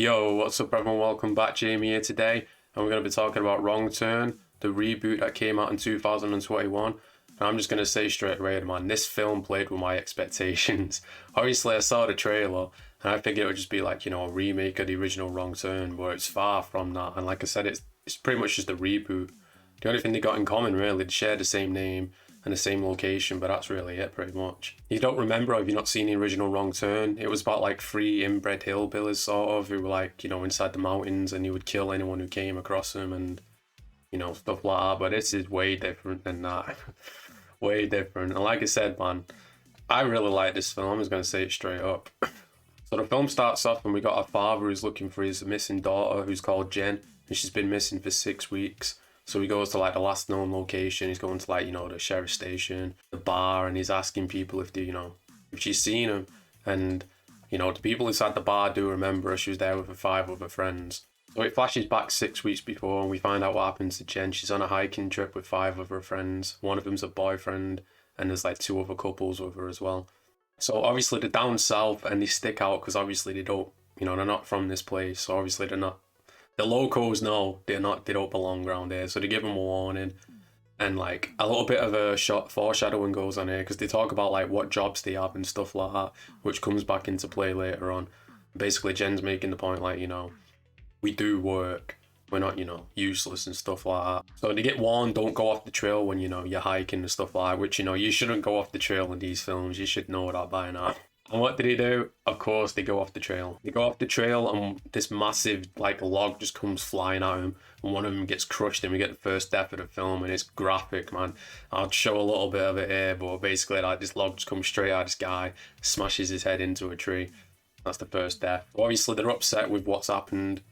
Yo, what's up everyone? Welcome back. Jamie here today, and we're going to be talking about Wrong Turn, the reboot that came out in 2021. And I'm just going to say straight away, man, this film played with my expectations. Obviously, I saw the trailer, and I figured it would just be like, a remake of the original Wrong Turn, but it's far from that. And like I said, it's pretty much just a reboot. The only thing they got in common, really, they share the same name and the same location, but that's really it, pretty much. You don't remember, or have you not seen the original Wrong Turn? It was about like three inbred hillbillies, sort of, who were like, inside the mountains, and you would kill anyone who came across them, and stuff like that. But this is way different than that. Way different. And like I said, man, I really like this film. I'm just gonna say it straight up. So the film starts off, and we got a father who's looking for his missing daughter, who's called Jen, and she's been missing for 6 weeks. So he goes to like the last known location. He's going to like, the sheriff station, the bar, and he's asking people if they, if she's seen him. And, the people inside the bar do remember her. She was there with her 5 other friends. So it flashes back 6 weeks before, and we find out what happens to Jen. She's on a hiking trip with 5 of her friends. One of them's a boyfriend, and there's like 2 other couples with her as well. So obviously they're down south, and they stick out because obviously they don't, they're not from this place. So obviously they're not. The locals know they don't belong around here, so they give them a warning, and like a little bit of a foreshadowing goes on here because they talk about like what jobs they have and stuff like that, which comes back into play later on. Basically, Jen's making the point like, we do work, we're not, useless and stuff like that. So they get warned, don't go off the trail when you're hiking and stuff like that, which you shouldn't go off the trail in these films. You should know that by now. And what did he do? Of course, they go off the trail. They go off the trail, and this massive like log just comes flying at him, and one of them gets crushed, and we get the first death of the film, and it's graphic, man. I'll show a little bit of it here, but basically, like, this log just comes straight at this guy, smashes his head into a tree. That's the first death. Obviously, they're upset with what's happened,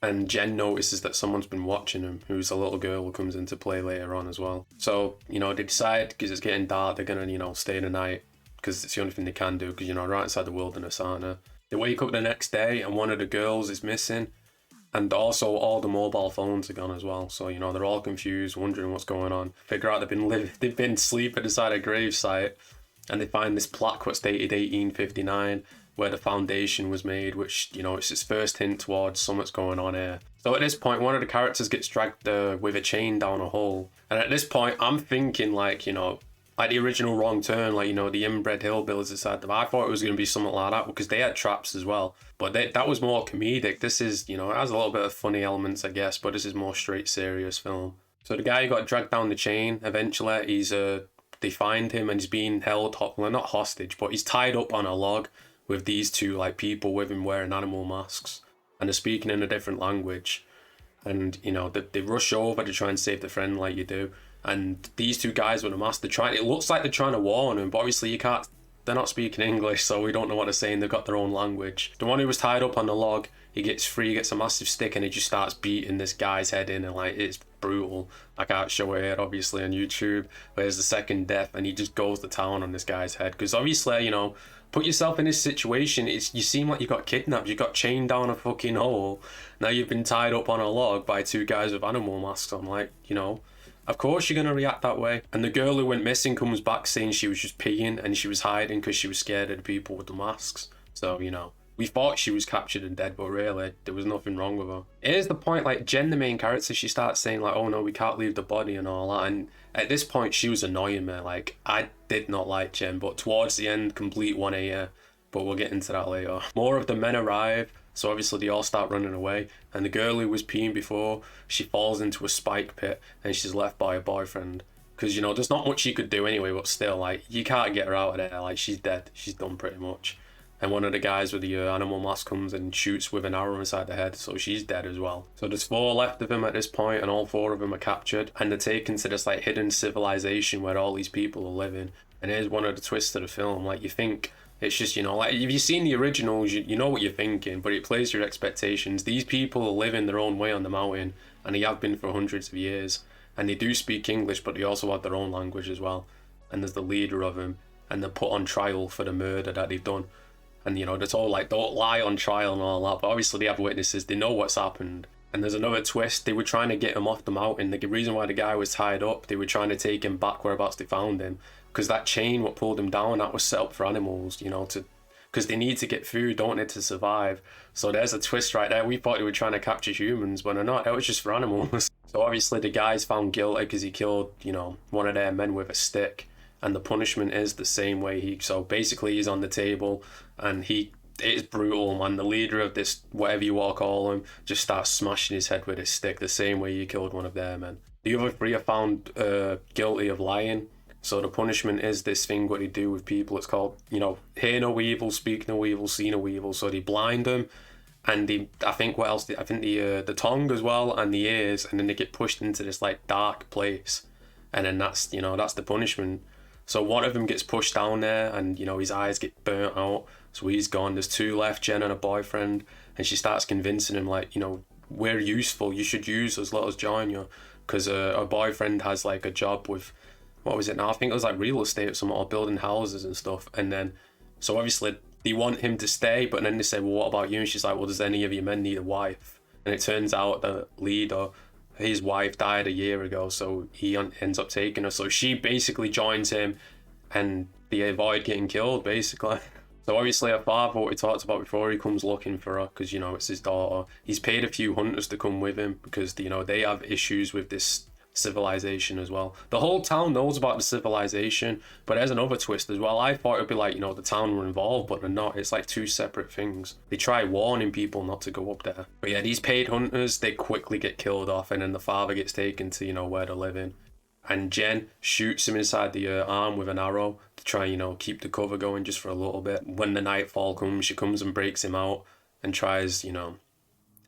and Jen notices that someone's been watching him, who's a little girl who comes into play later on as well. So, they decide, because it's getting dark, they're gonna, stay the night, because it's the only thing they can do, because right inside the wilderness, aren't they? They wake up the next day, and one of the girls is missing, and also all the mobile phones are gone as well. So they're all confused, wondering what's going on. Figure out they've been sleeping beside a gravesite, and they find this plaque what's dated 1859, where the foundation was made, which it's its first hint towards something's going on here. So at this point, one of the characters gets dragged with a chain down a hole, and at this point, I'm thinking like the original Wrong Turn, like, the inbred hillbillies inside them. I thought it was going to be something like that because they had traps as well. But that was more comedic. This is, it has a little bit of funny elements, I guess, but this is more straight serious film. So the guy who got dragged down the chain, eventually, they find him and he's being held, well, not hostage, but he's tied up on a log with these 2, like, people with him wearing animal masks. And they're speaking in a different language. And, they rush over to try and save the friend like you do. And these 2 guys with a mask, it looks like they're trying to warn him, but obviously they're not speaking English, so we don't know what they're saying. They've got their own language. The one who was tied up on the log, he gets free, he gets a massive stick, and he just starts beating this guy's head in, and like, it's brutal. I can't show it here, obviously, on YouTube. But there's the second death, and he just goes to town on this guy's head. Because obviously, put yourself in this situation, you seem like you got kidnapped, you got chained down a fucking hole. Now you've been tied up on a log by 2 guys with animal masks on, like, of course you're going to react that way. And the girl who went missing comes back saying she was just peeing and she was hiding because she was scared of the people with the masks. So, we thought she was captured and dead, but really, there was nothing wrong with her. Here's the point, like, Jen, the main character, she starts saying, like, oh no, we can't leave the body and all that. And at this point, she was annoying me. Like, I did not like Jen, but towards the end, complete 180. But we'll get into that later. More of the men arrive. So obviously they all start running away, and the girl who was peeing before, she falls into a spike pit, and she's left by her boyfriend. Because, there's not much you could do anyway, but still, like, you can't get her out of there. Like, she's dead. She's done pretty much. And one of the guys with the animal mask comes and shoots with an arrow inside the head, so she's dead as well. So there's 4 left of them at this point, and all 4 of them are captured, and they're taken to this, like, hidden civilization where all these people are living. And here's one of the twists of the film. Like, you think it's just, like, if you've seen the originals, you know what you're thinking, but it plays your expectations. These people live in their own way on the mountain, and they have been for hundreds of years. And they do speak English, but they also have their own language as well. And there's the leader of them, and they're put on trial for the murder that they've done. And, they're told, like, don't lie on trial and all that, but obviously they have witnesses, they know what's happened. And there's another twist, they were trying to get him off the mountain. The reason why the guy was tied up, they were trying to take him back whereabouts they found him. Because that chain what pulled him down, that was set up for animals, to because they need to get food, don't they, to survive. So there's a twist right there. We thought they were trying to capture humans, but they're not. That was just for animals. So obviously the guy's found guilty because he killed, you know, one of their men with a stick, and the punishment is the same way so basically he's on the table, and it's brutal, man. The leader of this, whatever you want to call him, just starts smashing his head with his stick the same way you killed one of their men. The other three are found guilty of lying. So the punishment is this thing what they do with people. It's called, you know, hear no evil, speak no evil, see no evil. So they blind them, and I think what else? I think the tongue as well, and the ears, and then they get pushed into this like dark place, and then that's the punishment. So one of them gets pushed down there, and you know his eyes get burnt out, so he's gone. There's two left, Jen and a boyfriend, and she starts convincing him like, you know, we're useful. You should use us. Let us join you, because her boyfriend has like a job with, what was it now? I think it was like real estate or something, or building houses and stuff. And then, so obviously they want him to stay, but then they say, well, what about you? And she's like, well, does any of your men need a wife? And it turns out the leader, his wife died a year ago, so he ends up taking her. So she basically joins him, and they avoid getting killed, basically. So obviously her father, what we talked about before, he comes looking for her because, you know, it's his daughter. He's paid a few hunters to come with him because, you know, they have issues with this civilization as well. The whole town knows about the civilization, but there's another twist as well. I thought it'd be like, you know, the town were involved, but they're not. It's like two separate things. They try warning people not to go up there. But yeah, these paid hunters, they quickly get killed off, and then the father gets taken to, you know, where they're living. And Jen shoots him inside the arm with an arrow to try, you know, keep the cover going just for a little bit. When the nightfall comes, she comes and breaks him out and tries, you know,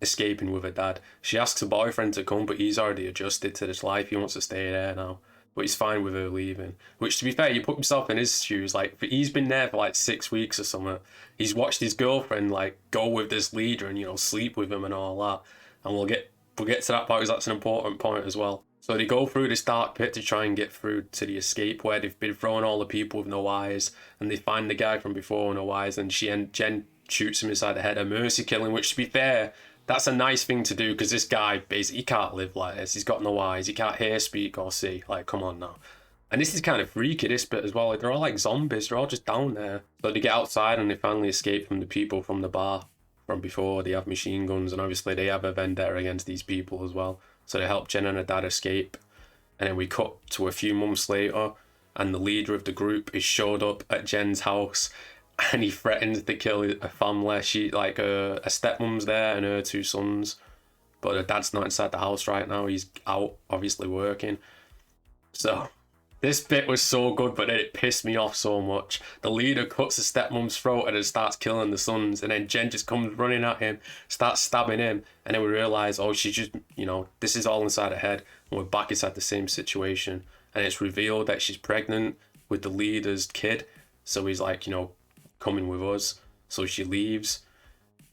escaping with her dad. She asks her boyfriend to come, but he's already adjusted to this life. He wants to stay there now, but he's fine with her leaving. Which, to be fair, you put himself in his shoes. Like, he's been there for like 6 weeks or something. He's watched his girlfriend like go with this leader and, you know, sleep with him and all that. And we'll get to that part because that's an important point as well. So they go through this dark pit to try and get through to the escape, where they've been throwing all the people with no eyes, and they find the guy from before with no eyes, and Jen shoots him inside the head, a mercy killing, which, to be fair, that's a nice thing to do, because this guy basically, he can't live like this. He's got no eyes. He can't hear, speak, or see. Like, come on now. And this is kind of freaky, this bit as well. Like, they're all like zombies. They're all just down there. So they get outside and they finally escape from the people from the bar from before. They have machine guns, and obviously they have a vendetta against these people as well. So they help Jen and her dad escape. And then we cut to a few months later, and the leader of the group is showed up at Jen's house, and he threatens to kill a family. She, like, her stepmom's there and her 2 sons, but her dad's not inside the house right now. He's out, obviously working. So this bit was so good, but then it pissed me off so much. The leader cuts the stepmom's throat and then starts killing the sons, and then Jen just comes running at him, starts stabbing him, and then we realise, oh, she's just, you know, this is all inside her head, and we're back inside the same situation. And it's revealed that she's pregnant with the leader's kid, so he's like, you know, coming with us. So she leaves.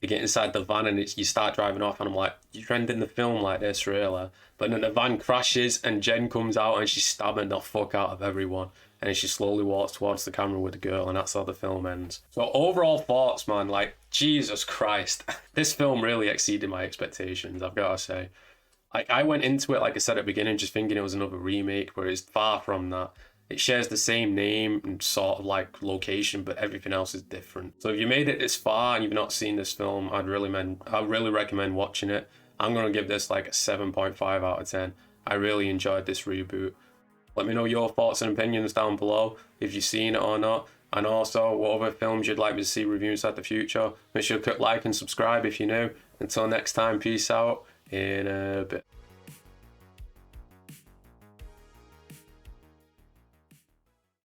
You get inside the van and you start driving off, and I'm like, you're ending the film like this, really? But then the van crashes and Jen comes out and she's stabbing the fuck out of everyone, and then she slowly walks towards the camera with the girl, and that's how the film ends. So overall thoughts, man, like, Jesus Christ, this film really exceeded my expectations, I've got to say. Like, I went into it, like I said at the beginning, just thinking it was another remake, where it's far from that. It shares the same name and sort of like location, but everything else is different. So if you made it this far and you've not seen this film, I'd really recommend watching it. I'm going to give this like a 7.5 out of 10. I really enjoyed this reboot. Let me know your thoughts and opinions down below, if you've seen it or not. And also, what other films you'd like me to see reviews at the future. Make sure to click like and subscribe if you're new. Until next time, peace out in a bit.